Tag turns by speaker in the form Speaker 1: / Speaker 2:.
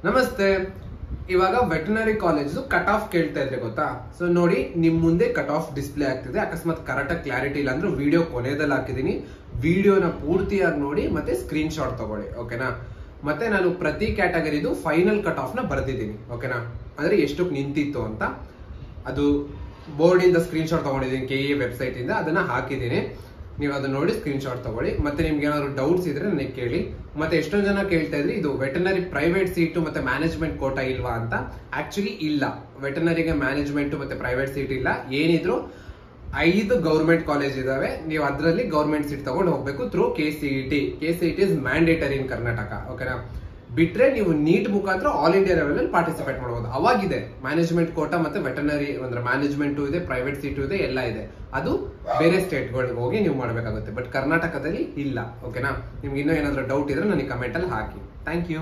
Speaker 1: ನಮಸ್ತೆ. ಇವಾಗ veterinary college cut off ಕೇಳ್ತಾ ಇದ್ರೆ ಗೊತ್ತಾ? ಸೊ ನೋಡಿ, ನಿಮ್ ಮುಂದೆ ಕಟ್ ಆಫ್ ಡಿಸ್ಪ್ಲೇ ಆಗ್ತಿದೆ. ಅಕಸ್ಮಾತ್ ಕರೆಕ್ಟ್ ಕ್ಲಾರಿಟಿ ಇಲ್ಲ ಅಂದ್ರೆ ವಿಡಿಯೋ ಕೊನೆಯಲ್ಲಿ ಹಾಕಿದೀನಿ, ವಿಡಿಯೋನ ಪೂರ್ತಿಯಾಗಿ ನೋಡಿ ಮತ್ತೆ ಸ್ಕ್ರೀನ್ ಶಾಟ್ ತಗೊಳ್ಳಿ, ಓಕೆನಾ? ಮತ್ತೆ ನಾನು ಪ್ರತಿ ಕ್ಯಾಟಗರಿದು ಫೈನಲ್ ಕಟ್ ಆಫ್ ನ ಬರ್ದಿದ್ದೀನಿ, ಓಕೆನಾ? ಅಂದ್ರೆ ಎಷ್ಟಕ್ಕೆ ನಿಂತಿತ್ತು ಅಂತ ಅದು ಬೋರ್ಡ್ ಇಂದ ಸ್ಕ್ರೀನ್ ಶಾಟ್ ತಗೊಂಡಿದ್ದೀನಿ, KE ವೆಬ್ಸೈಟ್ ಇಂದ ಅದನ್ನ ಹಾಕಿದ್ದೀನಿ. ನೀವು ಅದನ್ನ ನೋಡಿ ಸ್ಕ್ರೀನ್ ಶಾಟ್ ತಗೊಳ್ಳಿ. ಮತ್ತೆ ನಿಮ್ಗೆ ಏನಾದ್ರು ಡೌಟ್ಸ್ ಇದ್ರೆ ನನಗೆ ಕೇಳಿ. ಮತ್ತೆ ಎಷ್ಟೊಂದು ಜನ ಕೇಳ್ತಾ ಇದ್ರಿ, ಇದು ವೆಟನರಿ ಪ್ರೈವೇಟ್ ಸೀಟು ಮತ್ತೆ ಮ್ಯಾನೇಜ್ಮೆಂಟ್ ಕೋಟಾ ಇಲ್ವಾ ಅಂತ. ಆಕ್ಚುಲಿ ಇಲ್ಲ, ವೆಟನರಿಗೆ ಮ್ಯಾನೇಜ್ಮೆಂಟ್ ಮತ್ತೆ ಪ್ರೈವೇಟ್ ಸೀಟ್ ಇಲ್ಲ. ಏನಿದ್ರು 5 ಗೌರ್ಮೆಂಟ್ ಕಾಲೇಜ್ ಇದಾವೆ, ನೀವು ಅದರಲ್ಲಿ ಗೌರ್ಮೆಂಟ್ ಸೀಟ್ ತಗೊಂಡು ಹೋಗ್ಬೇಕು through KCET. KCET is mandatory in Karnataka, ಓಕೆನಾ? ಬಿಟ್ರೆ ನೀವು ನೀಟ್ ಮುಖಾಂತರ ಆಲ್ ಇಂಡಿಯಾ ಲೆವೆಲ್ ಅಲ್ಲಿ ಪಾರ್ಟಿಸಿಪೇಟ್ ಮಾಡಬಹುದು. ಅವಾಗಿದೆ ಮ್ಯಾನೇಜ್ಮೆಂಟ್ ಕೋಟಾ ಮತ್ತೆ ವೆಟನರಿ ಅಂದ್ರೆ ಮ್ಯಾನೇಜ್ಮೆಂಟ್ ಇದೆ, ಪ್ರೈವೇಟ್ ಸೀಟು ಇದೆ, ಎಲ್ಲ ಇದೆ. ಅದು ಬೇರೆ ಸ್ಟೇಟ್ ಗಳಿಗೆ ಹೋಗಿ ನೀವು ಮಾಡಬೇಕಾಗುತ್ತೆ. ಬಟ್ ಕರ್ನಾಟಕದಲ್ಲಿ ಇಲ್ಲ, ಓಕೆನಾ? ನಿಮ್ಗೆ ಇನ್ನೂ ಏನಾದ್ರು ಡೌಟ್ ಇದ್ರೆ ನನಗೆ ಕಮೆಂಟ್ ಅಲ್ಲಿ ಹಾಕಿ. Thank you.